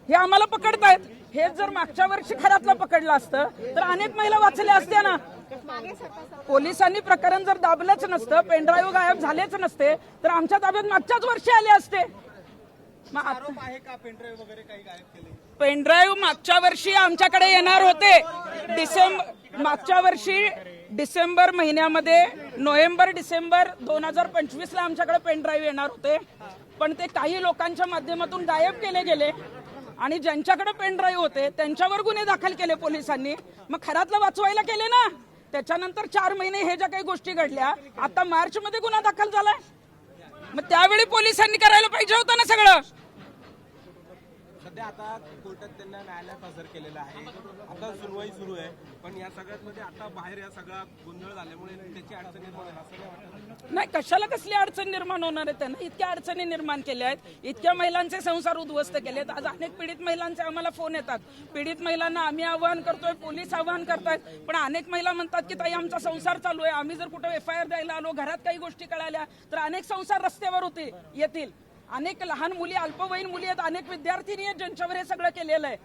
हे आम्हाला पकडतायत. हे जर मागच्या वर्षी खऱ्यातलं पकडलं असतं तर अनेक महिला वाचल्या असत्या ना. पोलिसांनी प्रकरण जर दाबलंच नसतं, पेनड्राईव्ह गायब झालेच नसते तर आमच्या ताब्यात मागच्याच वर्षी आले असते. पेनड्राईव्ह मागच्या वर्षी आमच्याकडे येणार होते. मागच्या वर्षी डिसेंबर महिन्यामध्ये, नोव्हेंबर डिसेंबर 2025 ला आमच्याकडे पेनड्राईव्ह येणार होते, पण ते काही लोकांच्या माध्यमातून गायब केले गेले आणि ज्यांच्याकडे पेनड्राईव्ह होते त्यांच्यावर गुन्हे दाखल केले पोलिसांनी. मग खरातलं वाचवायला केले ना. त्याच्यानंतर 4 महिने हे ज्या काही गोष्टी घडल्या, आता मार्च मध्ये गुन्हा दाखल झालाय. मग त्यावेळी पोलिसांनी करायला पाहिजे होतं ना सगळं. सध्या आता कोर्टात त्यांना न्यायालयात हजर केलेलं आहे, आता सुनवाई सुरू आहे, पण या सगळ्यात मध्ये आता बाहेर या सगळा गोंधळ झाल्यामुळे त्याची अडचण निर्माण होईल असं नाही वाटत? नाही, कशाला कसली अडचण निर्माण होणार आहे? त्यांना इतक्या अडचणी निर्माण केल्या आहेत, इतक्या महिलांचे संसार उद्ध्वस्त केलेत. आज अनेक पीडित महिलांचे आम्हाला फोन येतात. पीडित महिलांना आम्ही आवाहन करतोय, पोलीस आवाहन करतायत, पण अनेक महिला म्हणतात की ताई आमचा संसार चालू आहे, आम्ही जर कुठे FIR द्यायला आलो, घरात काही गोष्टी कळाल्या तर अनेक संसार रस्त्यावर येतील. अनेक लहान मुली, अल्पवयीन मुली आहेत, अनेक विद्यार्थिनी आहेत ज्यांच्यावर हे सगळं केलेलं आहे.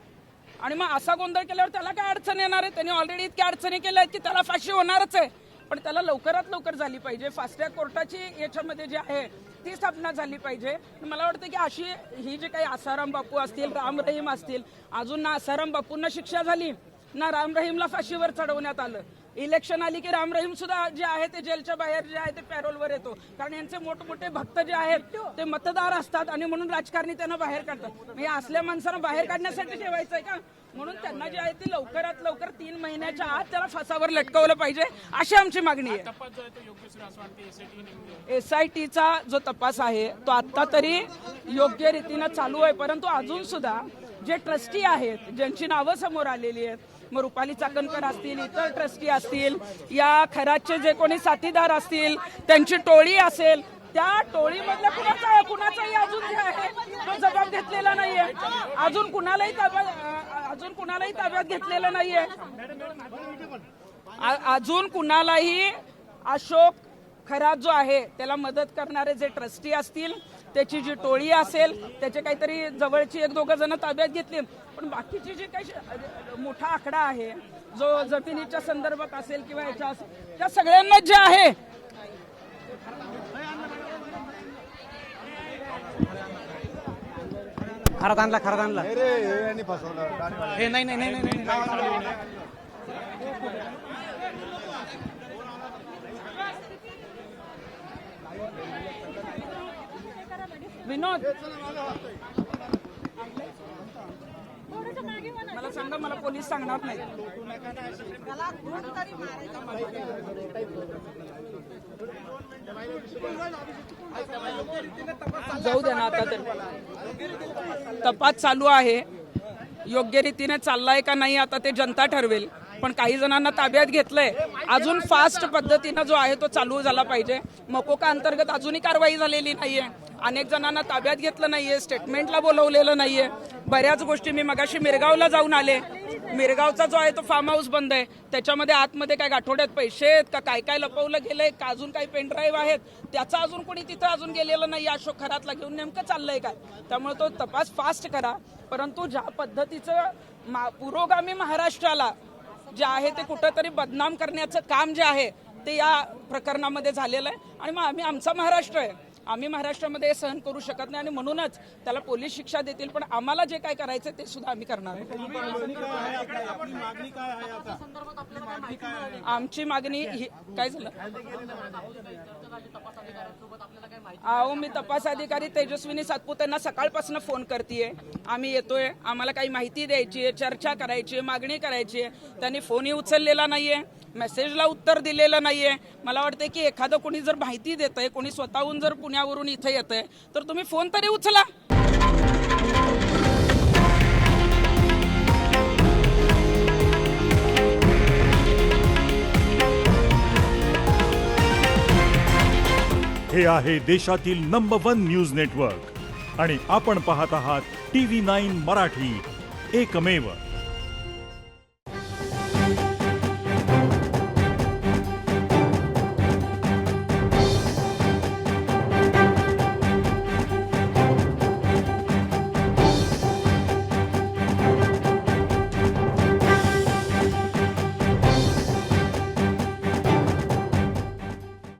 आणि मग असा गोंधळ केल्यावर त्याला काय अडचण येणार आहे? त्यांनी ऑलरेडी इतक्या अडचणी केल्या आहेत की त्याला फाशी होणारच आहे. पण त्याला लवकरात लवकर झाली पाहिजे. फास्ट ट्रॅक कोर्टाची याच्यामध्ये जी आहे ती स्थापना झाली पाहिजे. मला वाटतं की अशी ही जी काही आसाराम बापू असतील, राम रहीम असतील, अजून ना आसाराम बापूंना शिक्षा झाली ना राम रहीमला फाशीवर चढवण्यात आलं. इलेक्शन आली की राम रहीम सुद्धा जे आहे ते जेलच्या बाहेर जे आहे ते पॅरोलवर येतो, कारण यांचे मोठमोठे भक्त जे आहेत ते मतदार असतात आणि म्हणून राजकारणी त्यांना बाहेर काढतात. म्हणजे असल्या माणसांना बाहेर काढण्यासाठी ठेवायचंय का? म्हणून त्यांना जे आहे ती लवकरात लवकर 3 महिन्याच्या आत त्याला फासावर लटकवलं पाहिजे, अशी आमची मागणी आहे. SITचा जो तपास आहे तो आता तरी योग्य रीतीनं चालू आहे, परंतु अजून सुद्धा जे ट्रस्टी आहेत, ज्यांची नावं समोर आलेली आहेत, मग रुपाली चाकणकर असतील, इतर ट्रस्टी असतील, या खराचे जे कोणी साथीदार असतील, त्यांची टोळी असेल, त्या टोळीमधल्या कुणाचाही अजून जे आहे तो जबाब घेतलेला नाहीये. अजून कुणालाही ताब्यात घेतलेलं नाहीये. अजून कुणालाही अशोक खरात जो आहे त्याला मदत करणारे जे ट्रस्टी असतील, त्याची जी टोळी असेल, त्याचे काहीतरी जवळची 1-2 जण ताब्यात घेतली, पण बाकीची जी काही मोठा आकडा आहे जो जमिनीच्या संदर्भात असेल किंवा याच्या असेल, त्या सगळ्यांना जे आहे खरात आणला हे नाही विनोद, मला सांगा, मला पोलीस सांगणार नाही. जाऊ दे ना, आता तर तपास चालू आहे. योग्य रीतीने चाललाय का नाही आता ते जनता ठरवेल. पण काही जणांना ताब्यात घेतलंय. अजून फास्ट पद्धतीनं जो आहे तो चालू झाला पाहिजे. मकोका अंतर्गत अजूनही कारवाई झालेली नाहीये. अनेक जणांना ताब्यात घेतलं नाहीये, स्टेटमेंटला बोलवलेलं नाहीये. बऱ्याच गोष्टी, मी मगाशी मिरगावला जाऊन आले. मिरगावचा जो आहे तो फार्म हाऊस बंद आहे. त्याच्यामध्ये आतमध्ये काय गाठोड्यात पैसे आहेत का, काय काय लपवलं गेलंय का, अजून काही पेनड्राईव्ह आहेत, त्याचा अजून कोणी तिथं अजून गेलेलं नाही. अशोक खरातला घेऊन नेमकं चाललंय काय? त्यामुळे तो तपास फास्ट करा. परंतु ज्या पद्धतीचं पुरोगामी महाराष्ट्राला जे आहे ते कुठंतरी बदनाम करण्याचं काम जे आहे ते या प्रकरणामध्ये झालेलं आहे. आणि मग आमचा महाराष्ट्र आहे, आम्ही महाराष्ट्रामध्ये हे सहन करू शकत नाही आणि म्हणूनच त्याला पोलीस शिक्षा देतील. पण आम्हाला जे काय करायचं ते सुद्धा आम्ही करणार. आमची मागणी ही काय झालं? अहो, मी तपास अधिकारी तेजस्विनी सातपुतेंना सकाळपासून फोन करतेय. आम्ही येतोय, आम्हाला काही माहिती द्यायची आहे, चर्चा करायची आहे, मागणी करायची आहे. त्यांनी फोनही उचललेला नाहीये, मेसेजला उत्तर दिलेलं नाहीये. मला वाटतं की एखादं कोणी जर माहिती देतंय, कोणी स्वतःहून जर पुण्यावरून इथे येतंय तर तुम्ही फोन तरी उचला. हे आहे देशातील नंबर 1 न्यूज नेटवर्क आणि आपण पाहत आहात TV9 मराठी, एकमेव.